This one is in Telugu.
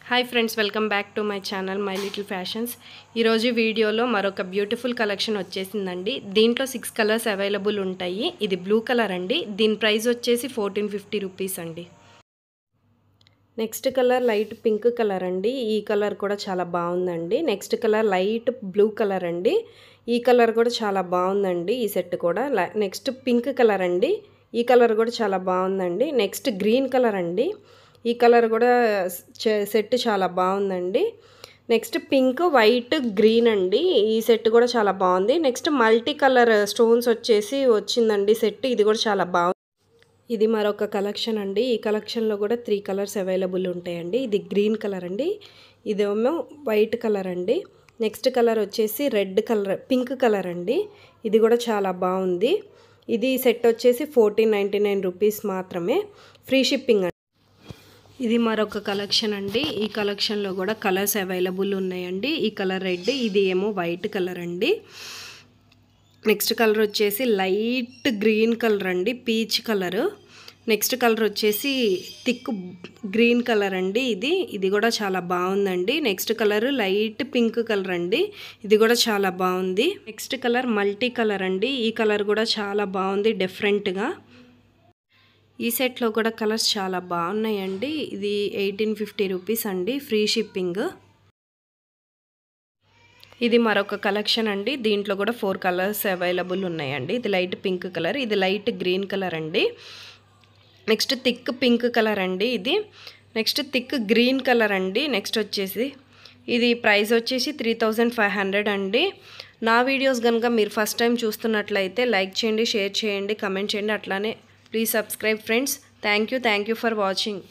Hi friends, welcome back to my channel my little fashions. ఈరోజు వీడియోలో మరొక బ్యూటిఫుల్ కలెక్షన్ వచ్చేసిందండి. దీంట్లో 6 కలర్స్ అవైలబుల్ ఉంటాయి. ఇది బ్లూ కలర్ అండి. దీని ప్రైస్ వచ్చేసి 1450 రూపీస్ అండి. Next colour light pink colour అండి. ఈ కలర్ కూడా చాలా బాగుందండి. Next colour light blue colour అండి. ఈ కలర్ కూడా చాలా బాగుందండి. ఈ సెట్ కూడా. నెక్స్ట్ పింక్ కలర్ అండి. ఈ కలర్ కూడా చాలా బాగుందండి. నెక్స్ట్ గ్రీన్ కలర్ అండి. ఈ కలర్ కూడా సెట్ చాలా బాగుందండి. నెక్స్ట్ పింక్ వైట్ గ్రీన్ అండి. ఈ సెట్ కూడా చాలా బాగుంది. నెక్స్ట్ మల్టీ కలర్ స్టోన్స్ వచ్చిందండి సెట్. ఇది కూడా చాలా బాగుంది. ఇది మరొక కలెక్షన్ అండి. ఈ కలెక్షన్లో కూడా 3 కలర్స్ అవైలబుల్ ఉంటాయండి. ఇది గ్రీన్ కలర్ అండి. ఇదేమో వైట్ కలర్ అండి. నెక్స్ట్ కలర్ వచ్చేసి రెడ్ కలర్ పింక్ కలర్ అండి. ఇది కూడా చాలా బాగుంది. ఇది సెట్ వచ్చేసి 1499 రూపీస్ మాత్రమే, ఫ్రీ షిప్పింగ్ అండి. ఇది మరొక కలెక్షన్ అండి. ఈ కలెక్షన్లో కూడా కలర్స్ అవైలబుల్ ఉన్నాయండి. ఈ కలర్ రెడ్, ఇది ఏమో వైట్ కలర్ అండి. నెక్స్ట్ కలర్ వచ్చేసి లైట్ గ్రీన్ కలర్ అండి, పీచ్ కలర్. నెక్స్ట్ కలర్ వచ్చేసి థిక్ గ్రీన్ కలర్ అండి. ఇది కూడా చాలా బాగుందండి. Next colour light pink colour అండి. ఇది కూడా చాలా బాగుంది. నెక్స్ట్ కలర్ మల్టీ కలర్ అండి. ఈ కలర్ కూడా చాలా బాగుంది డిఫరెంట్గా. ఈ సెట్లో కూడా కలర్స్ చాలా బాగున్నాయండి. ఇది 1850 రూపీస్ అండి, ఫ్రీ షిప్పింగ్. ఇది మరొక కలెక్షన్ అండి. దీంట్లో కూడా 4 కలర్స్ అవైలబుల్ ఉన్నాయండి. ఇది లైట్ పింక్ కలర్, ఇది లైట్ గ్రీన్ కలర్ అండి. నెక్స్ట్ థిక్ పింక్ కలర్ అండి. ఇది నెక్స్ట్ థిక్ గ్రీన్ కలర్ అండి. నెక్స్ట్ వచ్చేసి ఇది ప్రైస్ వచ్చేసి 3500 అండి. నా వీడియోస్ కనుక మీరు ఫస్ట్ టైం చూస్తున్నట్లయితే లైక్ చేయండి, షేర్ చేయండి, కమెంట్ చేయండి. అట్లానే please subscribe friends. Thank you for watching.